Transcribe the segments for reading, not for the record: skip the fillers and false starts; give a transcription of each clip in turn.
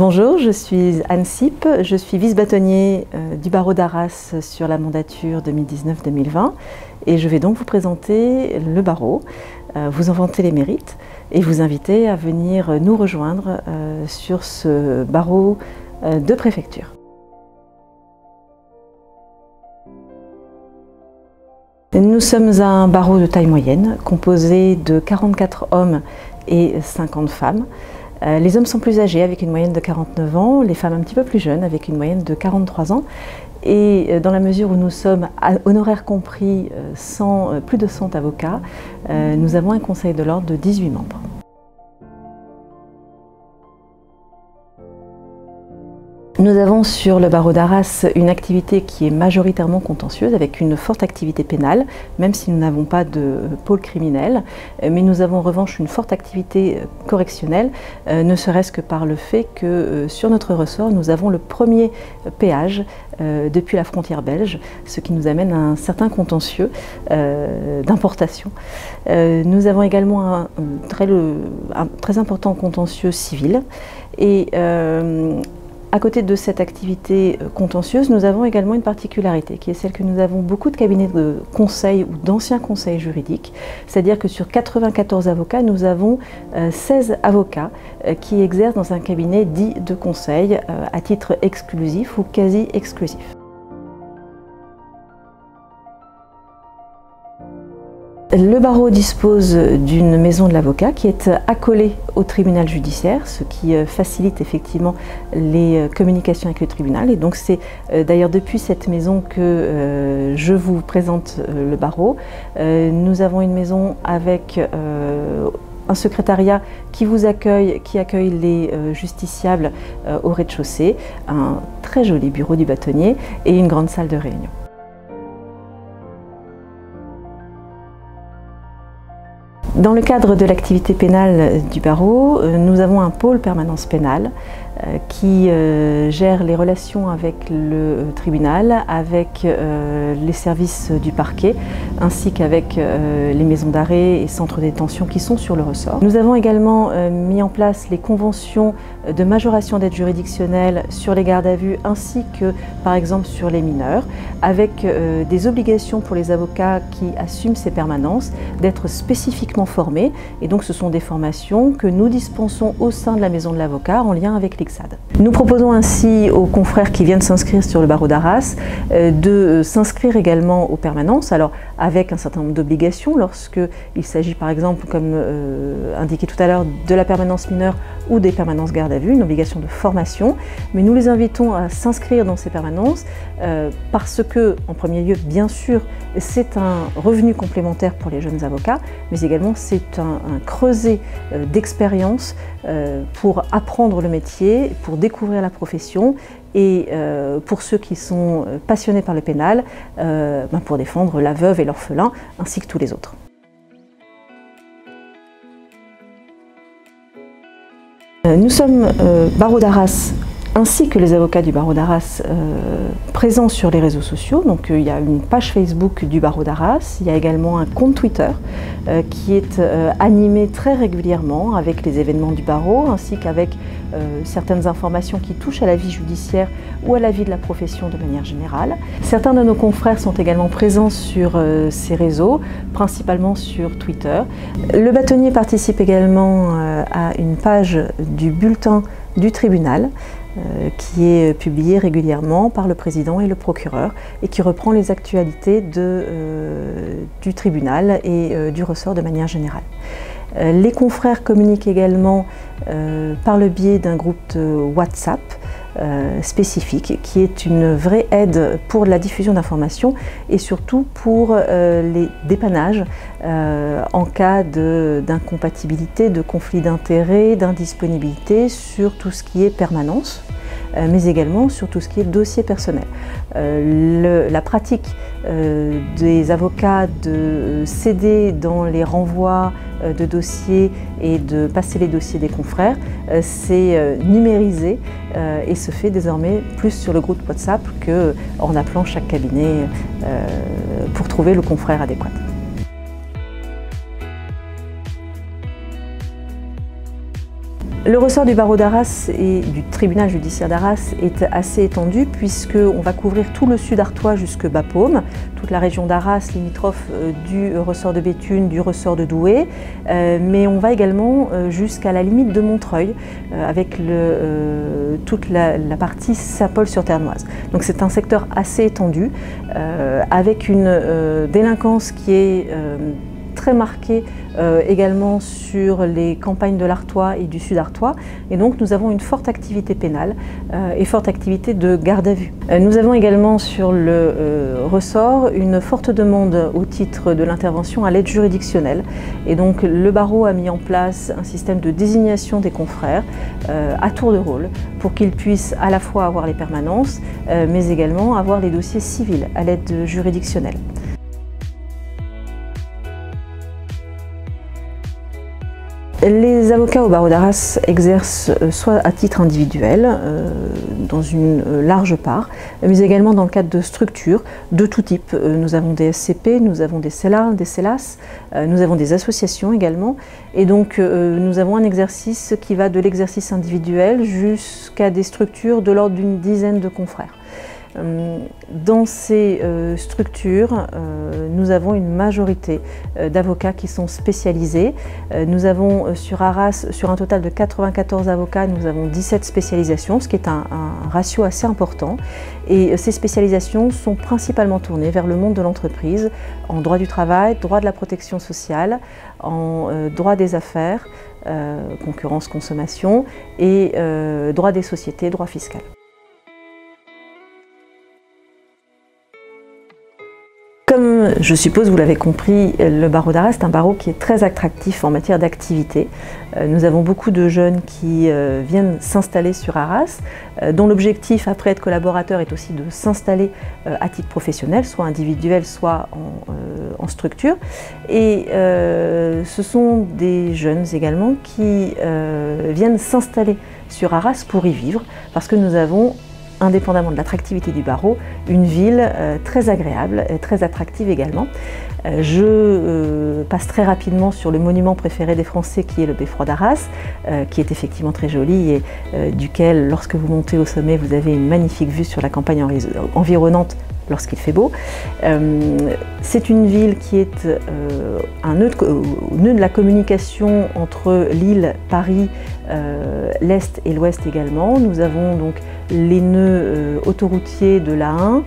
Bonjour, je suis Anne Sipp, je suis vice-bâtonnier du barreau d'Arras sur la mandature 2019-2020 et je vais donc vous présenter le barreau, vous en vanter les mérites et vous inviter à venir nous rejoindre sur ce barreau de préfecture. Nous sommes un barreau de taille moyenne composé de 44 hommes et 50 femmes. Les hommes sont plus âgés avec une moyenne de 49 ans, les femmes un petit peu plus jeunes avec une moyenne de 43 ans. Et dans la mesure où nous sommes, honoraires compris, plus de 100 avocats, nous avons un conseil de l'ordre de 18 membres. Nous avons sur le barreau d'Arras une activité qui est majoritairement contentieuse avec une forte activité pénale, même si nous n'avons pas de pôle criminel, mais nous avons en revanche une forte activité correctionnelle, ne serait-ce que par le fait que sur notre ressort nous avons le premier péage depuis la frontière belge, ce qui nous amène à un certain contentieux d'importation. Nous avons également un très important contentieux civil et à côté de cette activité contentieuse, nous avons également une particularité qui est celle que nous avons beaucoup de cabinets de conseil ou d'anciens conseils juridiques, c'est-à-dire que sur 94 avocats, nous avons 16 avocats qui exercent dans un cabinet dit de conseil à titre exclusif ou quasi exclusif. Le barreau dispose d'une maison de l'avocat qui est accolée au tribunal judiciaire, ce qui facilite effectivement les communications avec le tribunal. Et donc c'est d'ailleurs depuis cette maison que je vous présente le barreau. Nous avons une maison avec un secrétariat qui vous accueille, qui accueille les justiciables au rez-de-chaussée, un très joli bureau du bâtonnier et une grande salle de réunion. Dans le cadre de l'activité pénale du barreau, nous avons un pôle permanence pénale qui gère les relations avec le tribunal, avec les services du parquet, ainsi qu'avec les maisons d'arrêt et centres de détention qui sont sur le ressort. Nous avons également mis en place les conventions de majoration d'aide juridictionnelle sur les gardes à vue, ainsi que par exemple sur les mineurs, avec des obligations pour les avocats qui assument ces permanences d'être spécifiquement formés. Et donc ce sont des formations que nous dispensons au sein de la maison de l'avocat en lien avec l'ICSAD. Nous proposons ainsi aux confrères qui viennent s'inscrire sur le barreau d'Arras de s'inscrire également aux permanences, alors avec un certain nombre d'obligations lorsqu'il s'agit par exemple, comme indiqué tout à l'heure, de la permanence mineure ou des permanences garde à vue, une obligation de formation, mais nous les invitons à s'inscrire dans ces permanences parce que, en premier lieu, bien sûr, c'est un revenu complémentaire pour les jeunes avocats, mais également c'est un creuset d'expérience pour apprendre le métier, pour découvrir la profession et pour ceux qui sont passionnés par le pénal, pour défendre la veuve et l'orphelin ainsi que tous les autres. Nous sommes barreau d'Arras ainsi que les avocats du barreau d'Arras présents sur les réseaux sociaux. Donc il y a une page Facebook du barreau d'Arras, il y a également un compte Twitter qui est animé très régulièrement avec les événements du barreau ainsi qu'avec certaines informations qui touchent à la vie judiciaire ou à la vie de la profession de manière générale. Certains de nos confrères sont également présents sur ces réseaux, principalement sur Twitter. Le bâtonnier participe également à une page du bulletin du tribunal qui est publié régulièrement par le président et le procureur et qui reprend les actualités du tribunal et du ressort de manière générale. Les confrères communiquent également par le biais d'un groupe de WhatsApp spécifique qui est une vraie aide pour la diffusion d'informations et surtout pour les dépannages en cas d'incompatibilité, de conflit d'intérêts, d'indisponibilité sur tout ce qui est permanence, mais également sur tout ce qui est dossier personnel. La pratique des avocats de s'aider dans les renvois de dossiers et de passer les dossiers des confrères, c'est numérisé et se fait désormais plus sur le groupe WhatsApp qu'en appelant chaque cabinet pour trouver le confrère adéquat. Le ressort du barreau d'Arras et du tribunal judiciaire d'Arras est assez étendu puisqu'on va couvrir tout le sud artois jusque Bapaume, toute la région d'Arras limitrophe du ressort de Béthune, du ressort de Douai, mais on va également jusqu'à la limite de Montreuil avec toute la partie Saint-Paul-sur-Ternoise. Donc c'est un secteur assez étendu avec une délinquance qui est très marquée également sur les campagnes de l'Artois et du Sud-Artois. Et donc nous avons une forte activité pénale et forte activité de garde à vue. Nous avons également sur le ressort une forte demande au titre de l'intervention à l'aide juridictionnelle. Et donc le barreau a mis en place un système de désignation des confrères à tour de rôle pour qu'ils puissent à la fois avoir les permanences mais également avoir les dossiers civils à l'aide juridictionnelle. Les avocats au barreau d'Arras exercent soit à titre individuel, dans une large part, mais également dans le cadre de structures de tout type. Nous avons des SCP, nous avons des CELA, des CELAS, nous avons des associations également. Et donc nous avons un exercice qui va de l'exercice individuel jusqu'à des structures de l'ordre d'une dizaine de confrères. Dans ces structures, nous avons une majorité d'avocats qui sont spécialisés. Nous avons sur Arras, sur un total de 94 avocats, nous avons 17 spécialisations, ce qui est un ratio assez important. Et ces spécialisations sont principalement tournées vers le monde de l'entreprise, en droit du travail, droit de la protection sociale, en droit des affaires, concurrence, consommation et droit des sociétés, droit fiscal. Comme je suppose vous l'avez compris, le barreau d'Arras est un barreau qui est très attractif en matière d'activité. Nous avons beaucoup de jeunes qui viennent s'installer sur Arras, dont l'objectif après être collaborateur est aussi de s'installer à titre professionnel, soit individuel, soit en structure. Et ce sont des jeunes également qui viennent s'installer sur Arras pour y vivre, parce que nous avons, indépendamment de l'attractivité du barreau, une ville très agréable, très attractive également. Je passe très rapidement sur le monument préféré des Français qui est le Beffroi d'Arras, qui est effectivement très joli et duquel, lorsque vous montez au sommet, vous avez une magnifique vue sur la campagne environnante lorsqu'il fait beau. C'est une ville qui est un nœud de la communication entre l'île, Paris, l'Est et l'Ouest également. Nous avons donc les nœuds autoroutiers de l'A1,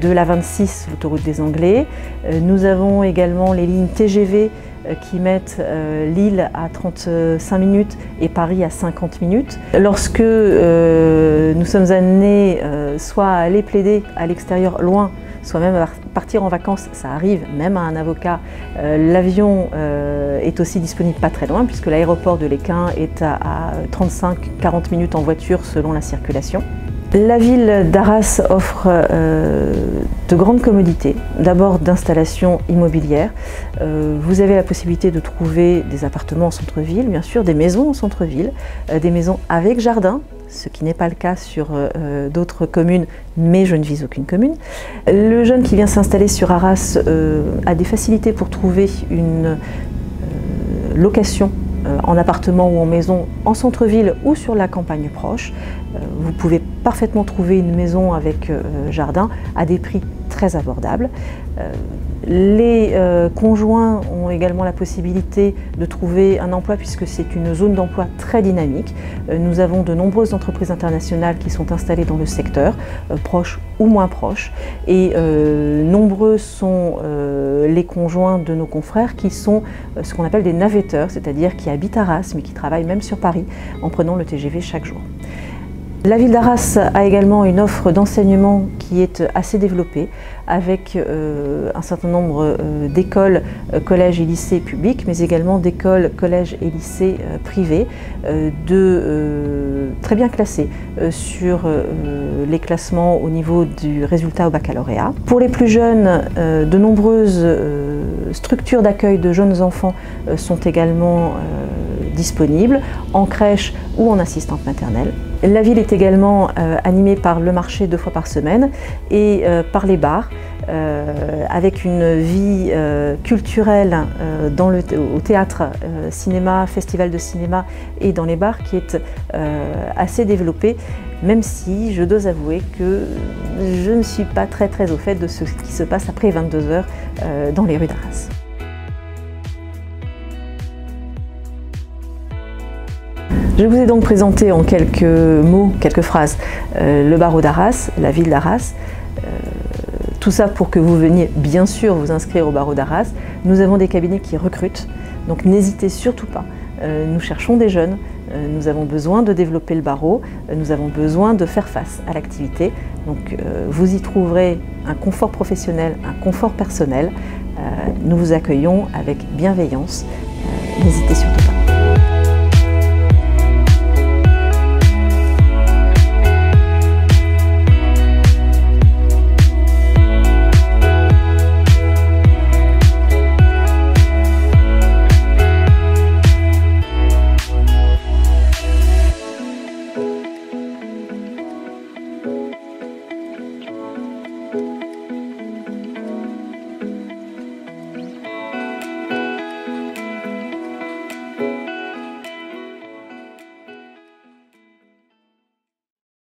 de l'A26, l'autoroute des Anglais. Nous avons également les lignes TGV qui mettent Lille à 35 minutes et Paris à 50 minutes. Lorsque nous sommes amenés soit à aller plaider à l'extérieur loin, soit même à partir en vacances, ça arrive même à un avocat, l'avion est aussi disponible pas très loin puisque l'aéroport de l'Équin est à 35-40 minutes en voiture selon la circulation. La ville d'Arras offre de grandes commodités, d'abord d'installation immobilière. Vous avez la possibilité de trouver des appartements en centre-ville, bien sûr, des maisons en centre-ville, des maisons avec jardin, ce qui n'est pas le cas sur d'autres communes, mais je ne vise aucune commune. Le jeune qui vient s'installer sur Arras a des facilités pour trouver une location en appartement ou en maison en centre-ville ou sur la campagne proche. Vous pouvez parfaitement trouver une maison avec jardin à des prix très abordables. Les conjoints ont également la possibilité de trouver un emploi puisque c'est une zone d'emploi très dynamique. Nous avons de nombreuses entreprises internationales qui sont installées dans le secteur, proches ou moins proches, et nombreux sont les conjoints de nos confrères qui sont ce qu'on appelle des navetteurs, c'est-à-dire qui habitent à Arras mais qui travaillent même sur Paris en prenant le TGV chaque jour. La ville d'Arras a également une offre d'enseignement qui est assez développée avec un certain nombre d'écoles, collèges et lycées publics, mais également d'écoles, collèges et lycées privés, très bien classés sur les classements au niveau du résultat au baccalauréat. Pour les plus jeunes, de nombreuses structures d'accueil de jeunes enfants sont également disponibles en crèche ou en assistante maternelle. La ville est également animée par le marché 2 fois par semaine et par les bars avec une vie culturelle au théâtre, cinéma, festival de cinéma et dans les bars qui est assez développée, même si je dois avouer que je ne suis pas très au fait de ce qui se passe après 22 h dans les rues d'Arras. Je vous ai donc présenté en quelques mots, quelques phrases, le barreau d'Arras, la ville d'Arras. Tout ça pour que vous veniez bien sûr vous inscrire au barreau d'Arras. Nous avons des cabinets qui recrutent, donc n'hésitez surtout pas. Nous cherchons des jeunes, nous avons besoin de développer le barreau, nous avons besoin de faire face à l'activité. Donc vous y trouverez un confort professionnel, un confort personnel. Nous vous accueillons avec bienveillance. N'hésitez surtout pas.